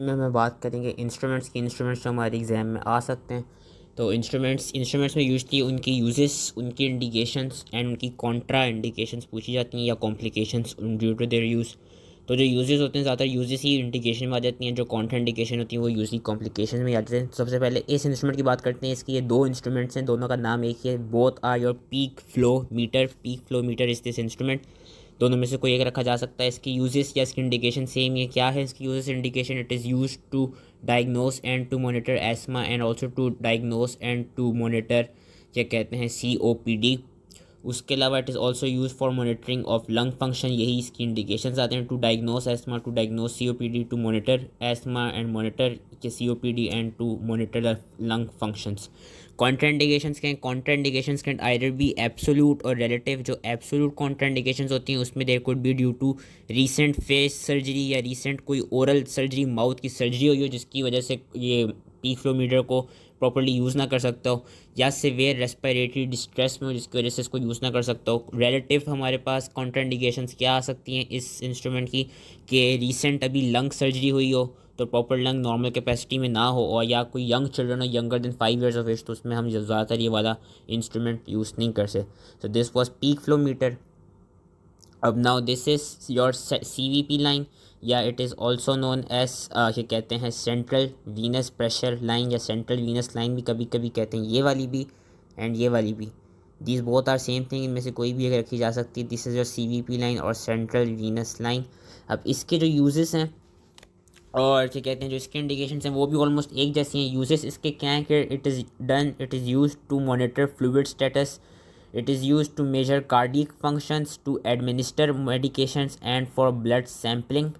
में मैं बात करेंगे इंस्ट्रूमेंट्स की। इंस्ट्रूमेंट्स जो हमारे एग्ज़ाम में आ सकते हैं, तो इंस्ट्रूमेंट्स में यूजली उनकी यूजेस, उनकी इंडिकेशंस एंड उनकी कॉन्ट्रा इंडिकेशंस पूछी जाती हैं या complications due to their use. तो जो यूजेस होते हैं, ज़्यादातर यूजेस ही इंडिकेशन में आ जाती हैं, जो कॉन्ट्रा इंडिकेशन होती हैं वो यूजली कॉम्प्लिकेशन में आ जाते हैं। सबसे पहले इस इंस्ट्रूमेंट की बात करते हैं। इसकी ये दो इंस्ट्रूमेंट्स हैं, दोनों का नाम एक ही है। Both are your peak flow meter. Peak flow meter is this instrument. दोनों में से कोई एक रखा जा सकता है। इसकी यूजेस या इसकी इंडिकेशन सेम है। क्या है इसकी uses indication? It is use to diagnose and to monitor asthma and also to diagnose and to monitor क्या कहते हैं COPD। उसके अलावा it is also use for monitoring of lung function. यही इसकी इंडिकेशंस आते हैं। To diagnose asthma, to diagnose COPD, to monitor asthma and monitor के COPD and to monitor lung functions. Contraindications के contraindications can either be absolute और relative. जो absolute contraindications होती हैं उसमें there could be due to recent face surgery या recent कोई oral surgery, mouth की सर्जरी हुई हो जिसकी वजह से ये पीक फ्लो मीटर को प्रॉपर्ली यूज़ ना कर सकता हो, या सिवियर रेस्पिरेटरी डिस्ट्रेस में हो जिसकी वजह से इसको यूज़ ना कर सकता हो। रिलेटिव हमारे पास कॉन्ट्राइंडिकेशंस क्या आ सकती हैं इस इंस्ट्रूमेंट की, कि रीसेंट अभी लंग सर्जरी हुई हो तो प्रॉपर लंग नॉर्मल कैपेसिटी में ना हो, और या कोई यंग चिल्ड्रन हो younger than 5 years of age, तो उसमें हम ज़्यादातर ये वाला इंस्ट्रूमेंट यूज़ नहीं कर सकते। So this was peak flow meter. अब now this is your CVP line, या it is also known as क्या कहते हैं सेंट्रल वीनस प्रेशर लाइन, या सेंट्रल वीनस लाइन भी कभी कभी कहते हैं। ये वाली भी एंड ये वाली भी, these both are same thing. इनमें से कोई भी अगर रखी जा सकती है। This is your CVP line और सेंट्रल वीनस लाइन। अब इसके जो यूजेस हैं और क्या कहते हैं जो इसके इंडिकेशन हैं वो भी ऑलमोस्ट एक जैसी हैं। यूजेस इसके क्या हैं कि it is use to monitor fluid status, it is use to measure cardiac functions, to administer medications and for blood sampling.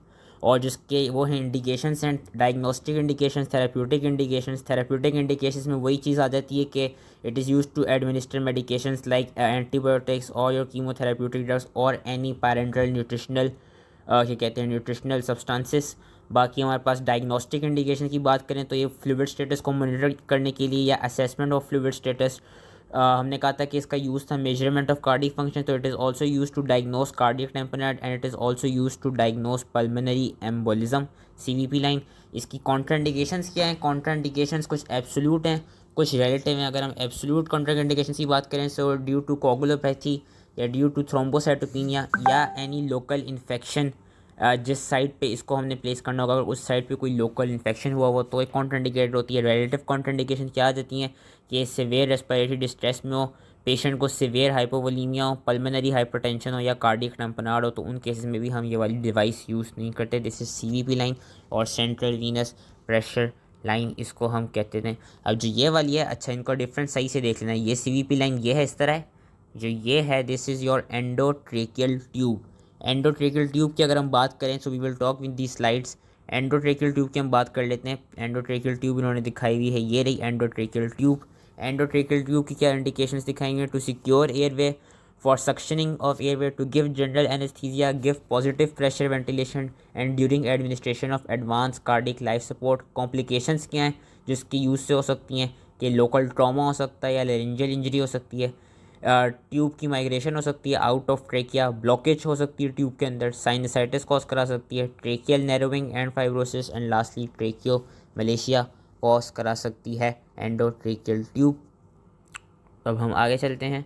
और जिसके वो हैं indications and diagnostic indications, therapeutic indications. Therapeutic indications में वही चीज़ आ जाती है कि it is use to administer medications like antibiotics और योर कीमोथेराप्यूटिक ड्रग्स और एनी पैरेंटल न्यूट्रिशनल क्या कहते हैं न्यूट्रिशनल सब्सटेंसेस। बाकी हमारे पास डायग्नोस्टिक इंडिकेशन की बात करें तो ये फ्लूइड स्टेटस को मॉनिटर करने के लिए या असेसमेंट ऑफ फ्लूइड स्टेटस। हमने कहा था कि इसका यूज़ था मेजरमेंट ऑफ कार्डियक फंक्शन, तो it is also use to diagnose cardiac temperature and it is also use to diagnose pulmonary embolism. CVP line. इसकी कॉन्ट्राइंडिकेशंस क्या हैं? कॉन्ट्राइंडिकेशंस कुछ एब्सोल्यूट हैं, कुछ रिलेटिव हैं। अगर हम एब्सोल्यूट कॉन्ट्राइंडिकेशंस की बात करें तो ड्यू टू कोगुलोपैथी या ड्यू टू थ्रोम्बोसाइटोपिनिया या एनी लोकल इन्फेक्शन, जिस साइड पे इसको हमने प्लेस करना होगा अगर उस साइड पे कोई लोकल इन्फेक्शन हुआ हो तो एक कॉन्ट्राइंडिकेट होती है। रिलेटिव कॉन्ट्राइंडिकेशन क्या आ जाती हैं कि सिवियर रेस्पिरेटरी डिस्ट्रेस में हो, पेशेंट को सिवियर हाइपोवोलीमिया हो, पल्मोनरी हाइपरटेंशन हो या कार्डियक टैम्पनार्ड हो, तो उन केसेस में भी हम ये वाली डिवाइस यूज़ नहीं करते। दिस इज CVP लाइन और सेंट्रल वीनस प्रेशर लाइन इसको हम कहते थे। अब जो ये वाली है, अच्छा इनका डिफरेंस सही से देख लेना। ये CVP लाइन ये है इस तरह है, जो ये है this is your endotracheal tube. Endotracheal tube की अगर हम बात करें so we will talk with the slides. Endotracheal tube की हम बात कर लेते हैं। एंडोट्रेकियल ट्यूब इन्होंने दिखाई हुई है, ये रही एंडोट्रेकियल ट्यूब। एंडोट्रेकियल ट्यूब की क्या इंडिकेशंस दिखाएंगे? To secure airway, for suctioning of airway, to give general anaesthesia, give positive pressure ventilation and during administration of advance cardiac life support. Complications क्या हैं जिसकी यूज़ से हो सकती हैं कि लोकल ट्रॉमा हो सकता है या लेरेंजियल इंजरी हो सकती है, ट्यूब की माइग्रेशन हो सकती है आउट ऑफ ट्रेकिया, ब्लॉकेज हो सकती है ट्यूब के अंदर, साइनसाइटिस कॉज करा सकती है, tracheal narrowing and fibrosis and lastly ट्रेकियो Malaysia cause करा सकती है एंडोट्रेकियल ट्यूब। अब हम आगे चलते हैं।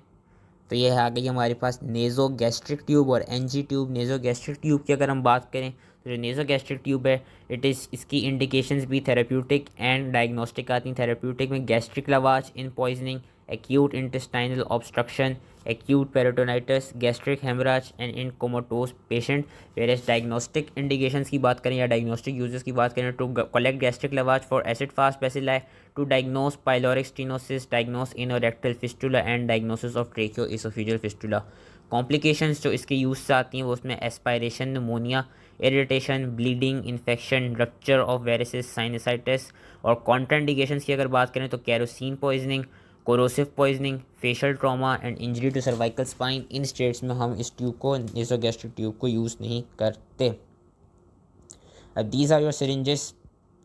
तो ये है आ गई हमारे पास नेज़ो गैस्ट्रिक ट्यूब और NG tube. Naso gastric tube की अगर हम बात करें तो जो नेज़ो गैस्ट्रिक ट्यूब है इसकी इंडिकेशंस भी थेरेप्यूटिक एंड डायग्नोस्टिक आती हैं। थेरेप्यूटिक में gastric lavage in poisoning, acute intestinal obstruction, acute peritonitis, gastric haemorrhage and in comatose patient. Various diagnostic indications की बात करें या डायग्नोस्टिक यूजेस की बात करें to collect gastric lavage for acid fast bacilli, to diagnose pyloric stenosis, diagnose anorectal fistula and diagnosis of tracheo oesophageal fistula. Complications जो इसके use से आती हैं वो उसमें aspiration, pneumonia, irritation, bleeding, infection, rupture of varices, sinusitis. और contraindications की अगर बात करें तो kerosene poisoning, corrosive poisoning, facial trauma and injury to cervical spine. इन स्टेट्स में हम इस ट्यूब को, नेज़ोगैस्ट्रिक ट्यूब को यूज़ नहीं करते। अब these are your syringes.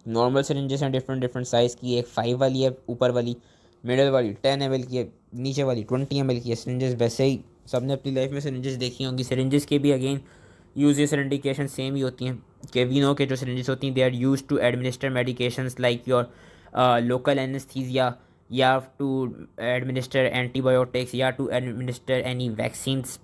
Normal syringes हैं डिफरेंट डिफरेंट साइज़ की। एक 5 वाली है ऊपर वाली, मिडल वाली 10 ml की है, नीचे वाली 20 ml की है। सिरिंजेस वैसे ही सबने अपनी लाइफ में सिरिंजेस देखी होंगी। सिरिंजेस के भी अगेन यूजेस और इंडिकेशन सेम ही होती हैं कि वी नो के जो सिरिंजेस होती हैं they are use to administer medications like your local anaesthesia, या टू एडमिनिस्टर एंटीबायोटिक्स, या टू एडमिनिस्टर एनी वैक्सीन्स,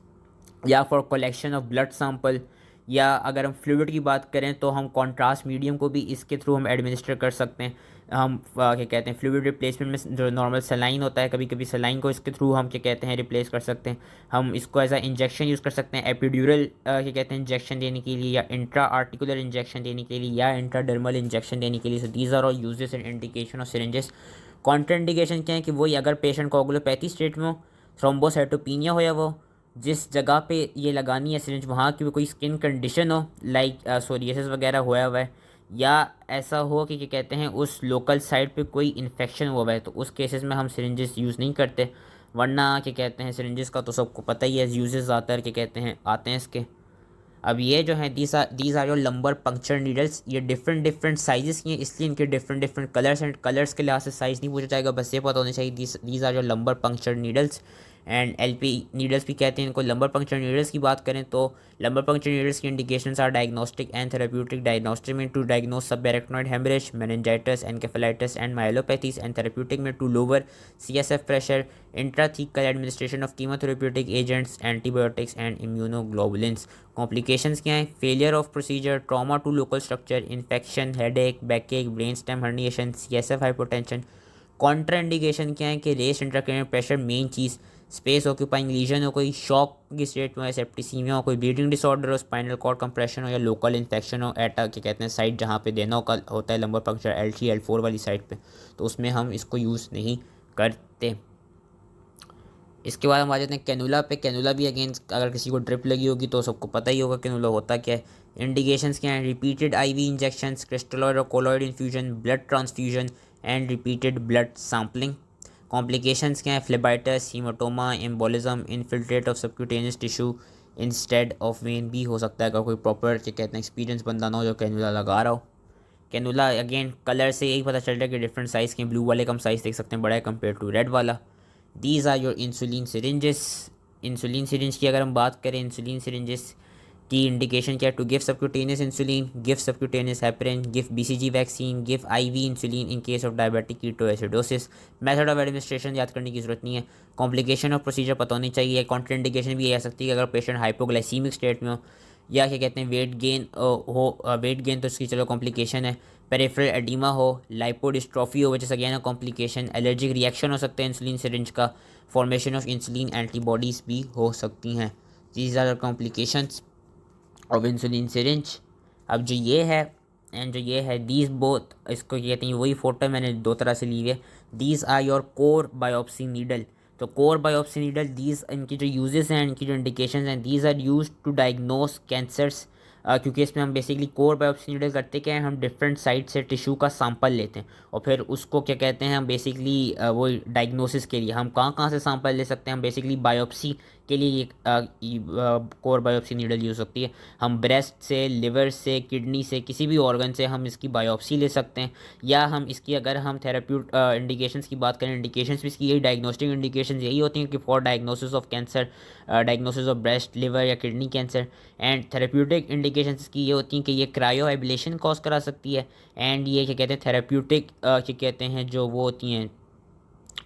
या for collection of blood sample, या अगर हम फ्लूइड की बात करें तो हम कॉन्ट्रास्ट मीडियम को भी इसके थ्रू हम एडमिनिस्टर कर सकते हैं। हम क्या कहते हैं फ्लूइड रिप्लेसमेंट में जो नॉर्मल सलाइन होता है, कभी कभी सलाइन को इसके थ्रू हम क्या कहते हैं रिप्लेस कर सकते हैं। हम इसको एज अ इंजेक्शन यूज़ कर सकते हैं, एपिड्यूरल क्या कहते हैं इंजेक्शन देने के लिए, या इंट्रा आर्टिकुलर इंजेक्शन देने के लिए, या इंट्राडर्मल इंजेक्शन देने के लिए। So these are all uses and indication of syringes. Contraindication क्या है कि वही अगर पेशेंट कोगुलोपैथी स्टेट में हो, थ्रोम्बोसाइटोपिनिया हो, या वो जिस जगह पे ये लगानी है सिरिंज वहाँ की कोई स्किन कंडीशन हो लाइक सोरियासिस वगैरह हुआ हुआ है, या ऐसा हो कि क्या कहते हैं उस लोकल साइट पे कोई इन्फेक्शन हुआ हुआ है, तो उस केसेस में हम सिरिंजेस यूज़ नहीं करते। वरना क्या कहते हैं सिरिंजेस का तो सबको पता ही है यूजेस ज़्यादातर क्या कहते हैं आते हैं इसके। अब ये जो है these are your lumbar puncture needles, ये डिफरेंट डिफरेंट साइजेस की हैं, इसलिए इनके different different colours and colours के लिहाज से साइज़ नहीं पूछा जाएगा, बस ये पता होना चाहिए these are your lumbar puncture needles and LP needles भी कहते हैं इनको। लंबर पंक्चर नीडल्स की बात करें तो लंबर पंक्चर नीडल्स की indications are diagnostic and therapeutic. Diagnostic में to diagnose subarachnoid haemorrhage, meningitis, encephalitis and myelopathies, and therapeutic में to lower CSF pressure, intrathecal administration of chemotherapeutic agents, antibiotics and immunoglobulins. Complications क्या हैं? Failure of procedure, trauma to local structure, infection, headache, backache, brain stem herniation, CSF hypotension. Contraindication क्या है कि raised intracranial pressure main चीज़, space occupying lesion हो, कोई shock की state में, सेप्टिसीमिया हो, कोई ब्लीडिंग डिसऑर्डर हो, स्पाइनल कॉर्ड कंप्रेशन हो, या लोकल इन्फेक्शन हो एट क्या कहते हैं साइट जहाँ पे देना होता है लंबर पंक्चर L3 L4 वाली साइट पे, तो उसमें हम इसको यूज़ नहीं करते। इसके बाद हम आ जाते हैं कैनुला पे। कैनुला भी अगेन अगर किसी को ड्रिप लगी होगी तो सबको पता ही होगा कैनुला होता क्या है। इंडिकेशंस क्या हैं? रिपीटेड आईवी इंजेक्शंस, क्रिस्टलॉइड और colloid infusion, blood transfusion and repeated blood sampling. Complications क्या हैं? Phlebitis, haematoma, embolism, infiltrate of subcutaneous tissue instead of when भी हो सकता है अगर कोई प्रॉपर क्या कहते हैं एक्सपीरियंस बंदा ना हो जो कैनुला लगा रहा हो। कैनुला अगेन कलर से यही पता चल रहा है कि डिफरेंट साइज़ के, ब्लू वाले कम साइज़ देख सकते हैं बड़ा है कम्पेयर टू रेड वाला। These are your insulin syringes. Insulin syringe की अगर हम बात करें, इंसुलिन सिरिंजेस की इंडिकेशन क्या है? To give subcutaneous insulin, give subcutaneous heparin, give BCG vaccine, give IV insulin in case of diabetic ketoacidosis. Method of administration याद करने की जरूरत नहीं है। कॉम्प्लिकेशन ऑफ प्रोसीजर पता होनी चाहिए। कॉन्ट्राइंडिकेशन भी आ सकती है अगर पेशेंट हाइपोग्लाइसीमिक स्टेट में हो, या क्या कहते हैं वेट गेन हो, वेट गेन तो इसकी चलो कॉम्प्लिकेशन है। पेरिफेरल एडिमा हो, लाइपोडिस्ट्रॉफी हो, जैसे अगेन कॉम्प्लिकेशन। एलर्जिक रिएक्शन हो सकता है इंसुलिन सिरिंज का। फॉर्मेशन ऑफ इंसुलिन एंटीबॉडीज़ भी हो सकती हैं। These are complications of insulin syringe. अब जो ये है एंड जो ये है, दीज बोथ, इसको कहते हैं वही फोटो मैंने दो तरह से ली हुई है। These are your core biopsy needle. तो कोर बायोप्सी नीडल दीज इनकी जो यूजेस हैं, इनकी जो इंडिकेशंस हैं, these are used to diagnose cancers. क्योंकि इसमें हम बेसिकली कोर बायोप्सी नीडल करते क्या है, हम डिफरेंट साइट से टिश्यू का सैंपल लेते हैं और फिर उसको क्या कहते हैं हम बेसिकली वो डायग्नोसिस के लिए हम कहाँ कहाँ से सैंपल ले सकते हैं। हम बेसिकली बायोप्सी के लिए ये कोर बायोप्सी नीडल यूज़ होती है। हम ब्रेस्ट से, लिवर से, किडनी से, किसी भी ऑर्गन से हम इसकी बायोप्सी ले सकते हैं। या हम इसकी अगर हम थेरेप्यूट इंडिकेशंस की बात करें, इंडिकेशंस भी इसकी यही डायग्नोस्टिक इंडिकेशंस यही होती हैं कि for diagnosis of cancer, diagnosis of breast, liver या kidney cancer. And therapeutic indications की ये होती हैं कि ये क्रायो एब्लेशन कॉज करा सकती है। एंड ये क्या कहते हैं थेरेप्यूटिक क्या कहते हैं जो वो होती हैं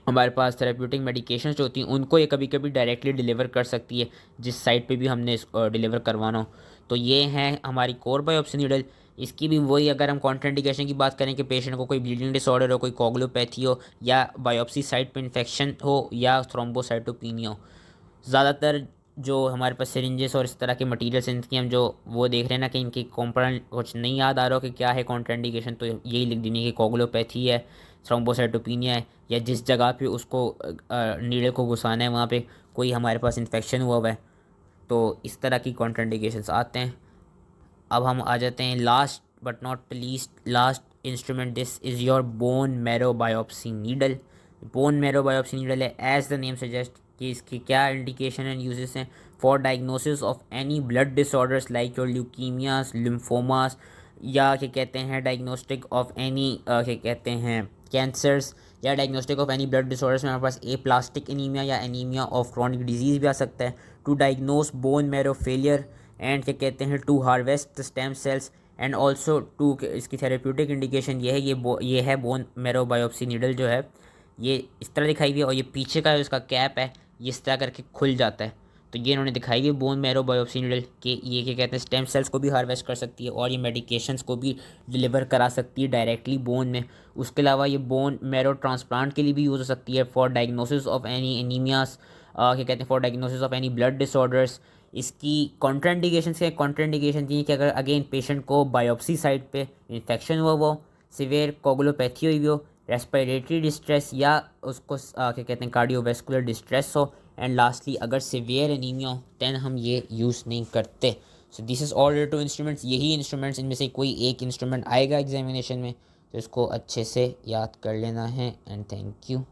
हमारे पास थेरेप्यूटिक मेडिकेशंस जो होती हैं उनको ये कभी कभी डायरेक्टली डिलीवर कर सकती है जिस साइट पे भी हमने डिलीवर करवाना हो। तो ये है हमारी कोर बायोप्सी नीडल। इसकी भी वही अगर हम कॉन्ट्राइंडिकेशन की बात करें कि पेशेंट को कोई ब्लीडिंग डिसऑर्डर हो, कोई कोगुलोपैथी हो, या बायोप्सी साइट पे इन्फेक्शन हो, या थ्रोम्बोसाइटोपिनिया हो। ज़्यादातर जो हमारे पास सिरिंजेस और इस तरह के मटेरियल्स इनकी हम जो वो देख रहे हैं ना कि इनकी कॉम्पोनेंट कुछ नहीं याद आ रहा हो कि क्या है कॉन्ट्राइंडिकेशन, तो यही लिख देनी कि कोगुलोपैथी है, थ्रोम्बोसाइटोपिनिया है, या जिस जगह पे उसको नीडल को घुसाना है वहाँ पे कोई हमारे पास इन्फेक्शन हुआ है। तो इस तरह की कॉन्ट्राइंडिकेशंस आते हैं। अब हम आ जाते हैं last but not least last instrument. This is your bone marrow biopsy needle. Bone marrow biopsy needle है एज द नेम सजेस्ट कि इसकी क्या इंडिकेशन एंड यूजेस हैं। For diagnosis of any blood disorders like your leukaemias, lymphomas, या क्या कहते हैं diagnostic of any क्या कहते हैं कैंसर्स, या diagnostic of any blood disorders में हमारे पास ए प्लास्टिक एनीमिया या एनीमिया ऑफ क्रॉनिक डिजीज़ भी आ सकता है। To diagnose bone marrow failure and क्या कहते हैं to harvest the stem cells and also to, इसकी थेरेप्यूटिक इंडिकेशन ये है, ये है बोन मैरो बायोप्सी नीडल जो है ये इस तरह दिखाई हुई है और ये पीछे का इसका कैप है ये इस तरह करके खुल जाता है। तो ये इन्होंने दिखाई हुई है बोन मैरो बायोप्सी नीडल कि ये क्या कहते हैं स्टेम सेल्स को भी हार्वेस्ट कर सकती है और ये मेडिकेशंस को भी डिलीवर करा सकती है डायरेक्टली बोन में। उसके अलावा ये बोन मैरो ट्रांसप्लांट के लिए भी यूज़ हो सकती है फॉर डायग्नोसिस ऑफ एनी एनीमियास, क्या कहते हैं for diagnosis of any blood disorders. इसकी कॉन्ट्राइंडिकेशन से कॉन्ट्राइंडिकेशन ये कि अगर अगेन पेशेंट को बायोप्सी साइट पे इन्फेक्शन हुआ वो सिवियर कोगुलोपैथी हुई हो, रेस्पिरेटरी डिस्ट्रेस या उसको क्या कहते हैं कार्डियोवैस्कुलर डिस्ट्रेस हो, एंड लास्टली अगर सिवियर एनीमिया हो दैन हम ये यूज़ नहीं करते। So this is all related to instruments. यही इंस्ट्रूमेंट्स इनमें से कोई एक इंस्ट्रूमेंट आएगा एग्जामिनेशन में तो इसको अच्छे से याद कर लेना है। And thank you.